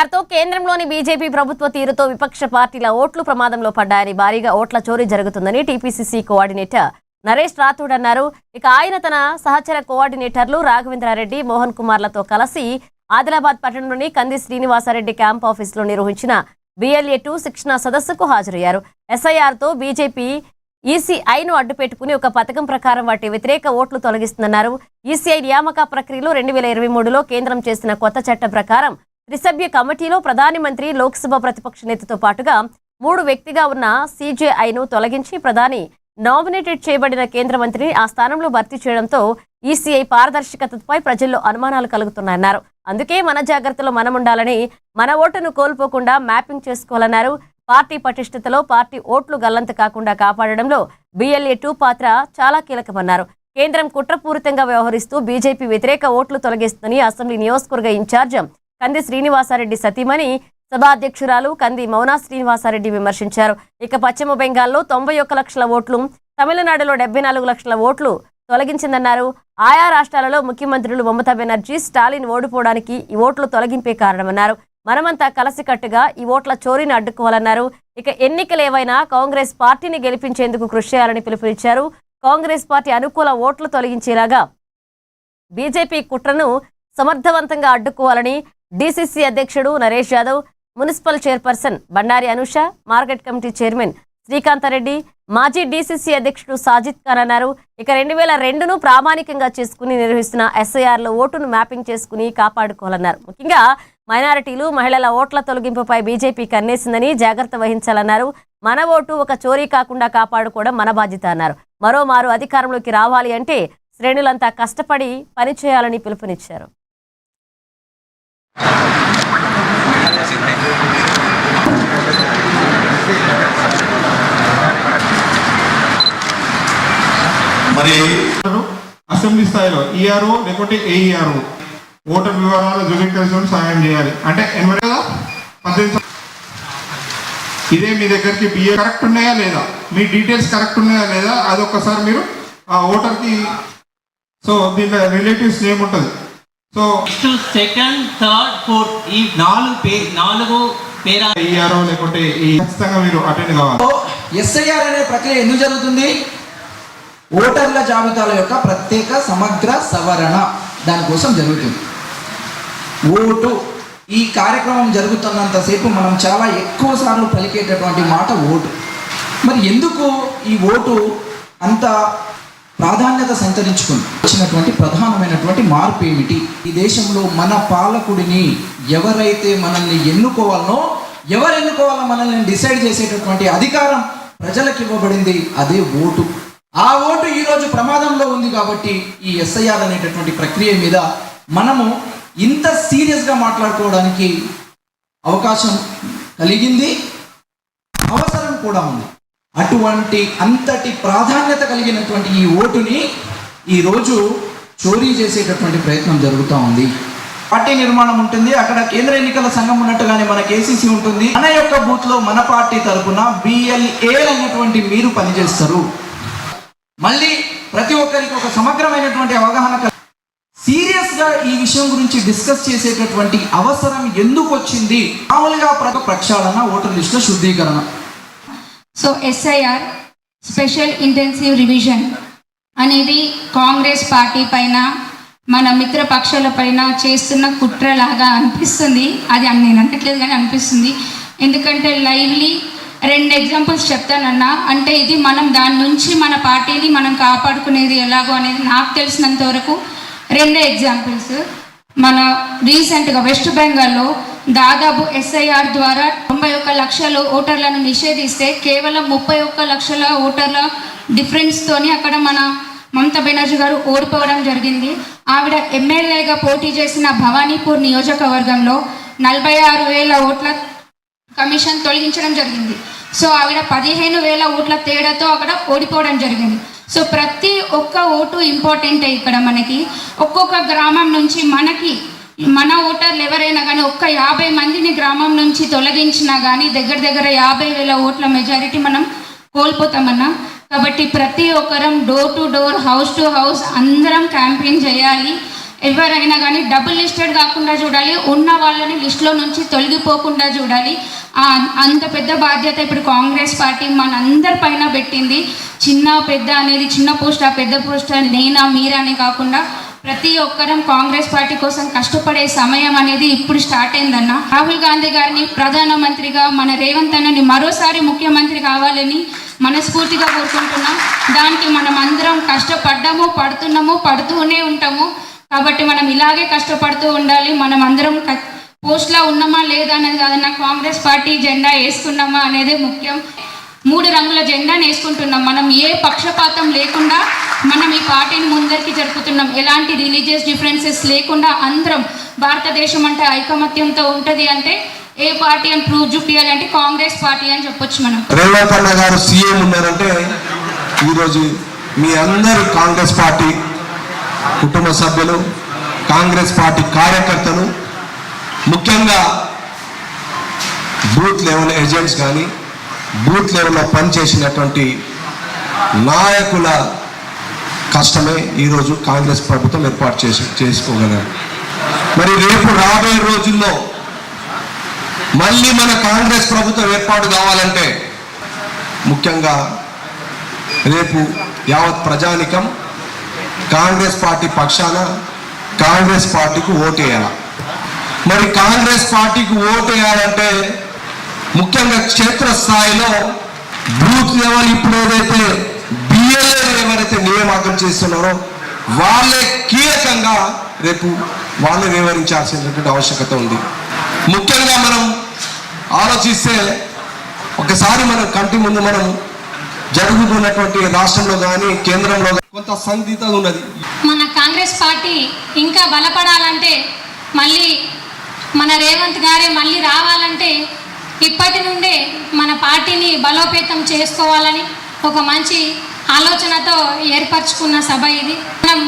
ఎస్ఐఆర్తో కేంద్రంలోని బీజేపీ ప్రభుత్వ తీరుతో విపక్ష పార్టీల ఓట్లు ప్రమాదంలో పడ్డాయని, భారీగా ఓట్ల చోరీ జరుగుతుందని టీపీసీసీ కోఆర్డినేటర్ నరేష్ రాథోడ్ అన్నారు. ఇక ఆయన తన సహచర కోఆర్డినేటర్లు రాఘవేంద్రారెడ్డి, మోహన్ కుమార్లతో కలిసి ఆదిలాబాద్ పట్టణంలోని కంది శ్రీనివాసరెడ్డి క్యాంప్ ఆఫీసులో నిర్వహించిన BLA-2 శిక్షణ సదస్సుకు హాజరయ్యారు. ఎస్ఐఆర్తో బీజేపీ ఈసీఐను అడ్డుపెట్టుకుని ఒక పథకం ప్రకారం వాటి వ్యతిరేక ఓట్లు తొలగిస్తుందన్నారు. ఈసీఐ నియామక ప్రక్రియలో 2023లో కేంద్రం చేసిన కొత్త చట్టం ప్రకారం త్రిసభ్య కమిటీలో ప్రధాని మంత్రి, లోక్సభ ప్రతిపక్ష నేతతో పాటుగా 3 వ్యక్తిగా ఉన్న CJIను తొలగించి ప్రధాని నామినేటెడ్ చేయబడిన కేంద్ర మంత్రిని ఆ స్థానంలో భర్తీ చేయడంతో ఈసీఐ పారదర్శకతపై ప్రజల్లో అనుమానాలు కలుగుతున్నాయన్నారు. అందుకే మన జాగ్రత్తలో మనముండాలని, మన ఓటును కోల్పోకుండా మ్యాపింగ్ చేసుకోవాలన్నారు. పార్టీ పటిష్టతలో పార్టీ ఓట్లు గల్లంత కాకుండా కాపాడడంలో BLA-2 పాత్ర చాలా కీలకమన్నారు. కేంద్రం కుట్రపూరితంగా వ్యవహరిస్తూ బీజేపీ వ్యతిరేక ఓట్లు తొలగిస్తుందని అసెంబ్లీ నియోజకవర్గ ఇన్ఛార్జ్ కంది శ్రీనివాసరెడ్డి సతీమణి, సభాధ్యక్షురాలు కంది మౌనా శ్రీనివాసరెడ్డి విమర్శించారు. ఇక పశ్చిమ బెంగాల్లో 91 లక్షల ఓట్లు, తమిళనాడులో 74 లక్షల ఓట్లు తొలగించిందన్నారు. ఆయా రాష్ట్రాలలో ముఖ్యమంత్రులు మమతా బెనర్జీ, స్టాలిన్ ఓడిపోవడానికి ఈ ఓట్లు తొలగింపే కారణమన్నారు. మనమంతా కలిసికట్టుగా ఈ ఓట్ల చోరీని అడ్డుకోవాలన్నారు. ఇక ఎన్నికలేవైనా కాంగ్రెస్ పార్టీని గెలిపించేందుకు కృషి చేయాలని పిలుపునిచ్చారు. కాంగ్రెస్ పార్టీ అనుకూల ఓట్లు తొలగించేలాగా బీజేపీ కుట్రను సమర్థవంతంగా అడ్డుకోవాలని డీసీసీ అధ్యక్షుడు Naresh Yadav, municipal chairperson Bandari Anusha, market committee chairman Srikantha Reddy, మాజీ డీసీసీ అధ్యక్షుడు సాజిద్ ఖాన్ అన్నారు. ఇక 2002ను ప్రామాణికంగా చేసుకుని నిర్వహిస్తున్న ఎస్ఐఆర్లో ఓటును మ్యాపింగ్ చేసుకుని కాపాడుకోవాలన్నారు. ముఖ్యంగా మైనారిటీలు, మహిళల ఓట్ల తొలగింపుపై బీజేపీ కన్నేసిందని జాగ్రత్త వహించాలన్నారు. మన ఓటు ఒక చోరీ కాకుండా కాపాడుకోవడం మన బాధ్యత అన్నారు. మరోమారు అధికారంలోకి రావాలి అంటే శ్రేణులంతా కష్టపడి పనిచేయాలని పిలుపునిచ్చారు. మరి అసెంబ్లీ స్థాయిలో ఈఆర్ఓ లేకుంటే ఏఈఆర్ఓ ఓటర్ వివరాల ధృవీకరించడం సాయం చేయాలి. అంటే 18 ఇదే మీ దగ్గరికి బిఏ కరెక్ట్ ఉన్నాయా లేదా, మీ డీటెయిల్స్ కరెక్ట్ ఉన్నాయా లేదా, అదొక్కసారి మీరు ఆ ఓటర్కి, సో దీంట్లో రిలేటివ్స్ నేమ్ ఉంటుంది. సో సెకండ్, థర్డ్, ఫోర్త్ ఈ 4 పేరా ఈఆర్ఓ లేకుంటే ఖచ్చితంగా మీరు అటెండ్ కావాలి. ఎస్ఐఆర్ అనే ప్రక్రియ ఎందుకు జరుగుతుంది? ఓటర్ల జాబితాల యొక్క ప్రత్యేక సమగ్ర సవరణ దానికోసం జరుగుతుంది. ఓటు ఈ కార్యక్రమం జరుగుతున్నంతసేపు మనం చాలా ఎక్కువ సార్లు పలికేటటువంటి మాట ఓటు. మరి ఎందుకు ఈ ఓటు అంత ప్రాధాన్యత సంతరించుకుంది? వచ్చినటువంటి ప్రధానమైనటువంటి మార్పు ఏమిటి? ఈ దేశంలో మన పాలకుడిని ఎవరైతే మనల్ని ఎన్నుకోవాలనో, ఎవరు ఎన్నుకోవాలో మనల్ని డిసైడ్ చేసేటటువంటి అధికారం ప్రజలకు ఇవ్వబడింది, అదే ఓటు. ఆ ఓటు ఈరోజు ప్రమాదంలో ఉంది. కాబట్టి ఈ ఎస్ఐఆర్ అనేటటువంటి ప్రక్రియ మీద మనము ఇంత సీరియస్గా మాట్లాడుకోవడానికి అవకాశం కలిగింది, అవసరం కూడా ఉంది. అటువంటి అంతటి ప్రాధాన్యత కలిగినటువంటి ఈ ఓటుని ఈరోజు చోరీ చేసేటటువంటి ప్రయత్నం జరుగుతూ ఉంది. పార్టీ నిర్మాణం ఉంటుంది, అక్కడ కేంద్ర ఎన్నికల సంఘం ఉన్నట్టుగానే మన KCC ఉంటుంది. మన యొక్క బూత్లో మన పార్టీ తరఫున BLA అయినటువంటి మీరు పనిచేస్తారు. మళ్ళీ ప్రతి ఒక్కరికి ఒక సమగ్రమైనటువంటి అవగాహన, సీరియస్గా ఈ విషయం గురించి డిస్కస్ చేసేటటువంటి అవసరం ఎందుకు వచ్చింది? మామూలుగా ప్రక్షాళన, ఓటర్ లిస్టుల శుద్ధీకరణ. So SIR special intensive revision అనేది కాంగ్రెస్ పార్టీ పైన, మన మిత్రపక్షాల పైన చేస్తున్న కుట్రలాగా అనిపిస్తుంది. అది నేను అనట్లేదు కానీ అనిపిస్తుంది. ఎందుకంటే లైవ్లీ 2 ఎగ్జాంపుల్స్ చెప్తానన్నా. అంటే ఇది మనం దాని నుంచి మన పార్టీని మనం కాపాడుకునేది ఎలాగో అనేది నాకు తెలిసినంత వరకు 2 ఎగ్జాంపుల్స్. మన రీసెంట్గా వెస్ట్ బెంగాల్లో దాదాపు ఎస్ఐఆర్ ద్వారా 91 లక్షల ఓటర్లను నిషేధిస్తే కేవలం 31 లక్షల ఓటర్ల డిఫరెన్స్తోని అక్కడ మన మమతా బెనర్జీ గారు ఓడిపోవడం జరిగింది. ఆవిడ ఎమ్మెల్యేగా పోటీ చేసిన భవానీపూర్ నియోజకవర్గంలో 46,000 ఓట్ల కమిషన్ తొలగించడం జరిగింది. సో ఆవిడ 15,000 ఓట్ల తేడాతో అక్కడ ఓడిపోవడం జరిగింది. సో ప్రతి ఒక్క ఓటు ఇంపార్టెంటే. ఇక్కడ మనకి ఒక్కొక్క గ్రామం నుంచి మన ఓటర్లు ఎవరైనా కానీ ఒక్క 50 మందిని గ్రామం నుంచి తొలగించినా కానీ దగ్గర 50,000 ఓట్ల మెజారిటీ మనం కోల్పోతామన్నా. కాబట్టి ప్రతి ఒక్కరం door to door, house to house అందరం క్యాంపెయిన్ చేయాలి. ఎవరైనా కానీ డబుల్ లిస్టెడ్ కాకుండా చూడాలి, ఉన్న వాళ్ళని లిస్టులో నుంచి తొలగిపోకుండా చూడాలి. అంత పెద్ద బాధ్యత ఇప్పుడు కాంగ్రెస్ పార్టీ మనందరి పైన పెట్టింది. చిన్న పెద్ద అనేది, చిన్న పోస్ట్ పెద్ద పోస్ట్ నేనా మీరా అని కాకుండా ప్రతి ఒక్కరం కాంగ్రెస్ పార్టీ కోసం కష్టపడే సమయం అనేది ఇప్పుడు స్టార్ట్ అయిందన్న. రాహుల్ గాంధీ గారిని ప్రధానమంత్రిగా, మన రేవంత్ అన్నని మరోసారి ముఖ్యమంత్రి కావాలని మనస్ఫూర్తిగా కోరుకుంటున్నాం. దానికి మనం అందరం కష్టపడ్డాము, పడుతున్నాము, పడుతూనే ఉంటాము. కాబట్టి మనం ఇలాగే కష్టపడుతూ ఉండాలి. మనం అందరం పోస్ట్లో ఉన్నామా లేదా అనేది కాదన్న, కాంగ్రెస్ పార్టీ జెండా వేసుకున్నామా అనేది ముఖ్యం. 3 రంగుల జెండాను వేసుకుంటున్నాం. మనం ఏ పక్షపాతం లేకుండా మనం ఈ పార్టీని ముందరికి జరుపుతున్నాం. ఎలాంటి రిలీజియస్ డిఫరెన్సెస్ లేకుండా అందరం భారతదేశం అంటే ఐకమత్యంతో ఉంటుంది. అంటే ఏ పార్టీ అని ప్రూవ్ చూపించాలంటే కాంగ్రెస్ పార్టీ అని చెప్పొచ్చు మనం. రేవంత్ అన్న గారు సీఎం ఉన్నారంటే ఈరోజు మీ అందరు కాంగ్రెస్ పార్టీ కుటుంబ సభ్యులు, కాంగ్రెస్ పార్టీ కార్యకర్తలు, ముఖ్యంగా బూత్ లెవెల్ ఏజెంట్స్ కానీ బూత్ లెవెల్లో పనిచేసినటువంటి నాయకుల కష్టమే ఈరోజు కాంగ్రెస్ ప్రభుత్వం ఏర్పాటు చేసుకోగలరు. మరి రేపు రాబోయే రోజుల్లో మళ్ళీ మన కాంగ్రెస్ ప్రభుత్వం ఏర్పాటు కావాలంటే ముఖ్యంగా రేపు యావత్ ప్రజానికం కాంగ్రెస్ పార్టీ పక్షాన కాంగ్రెస్ పార్టీకి ఓటేయాలి. మరి కాంగ్రెస్ పార్టీకి ఓటేయాలంటే ముఖ్యంగా క్షేత్రస్థాయిలో బూత్ లెవెల్ ఇప్పుడు ఏదైతే బిఎల్ఏ ఎవరైతే నియామకం చేస్తున్నారో వాళ్ళే కీలకంగా రేపు వాళ్ళు వివరించాల్సినటువంటి ఆవశ్యకత ఉంది. ముఖ్యంగా మనం ఆలోచిస్తే ఒకసారి మనం కంటి ముందు మనం జరుగుతున్నటువంటి రాష్ట్రంలో కానీ కేంద్రంలో కొంత సందిగ్ధత ఉన్నది. మన కాంగ్రెస్ పార్టీ ఇంకా బలపడాలంటే, మళ్ళీ మన రేవంత్ గారే మళ్ళీ రావాలంటే ఇప్పటి నుండే మన పార్టీని బలోపేతం చేసుకోవాలని ఒక మంచి ఆలోచనతో ఏర్పరచుకున్న సభ ఇది. మనం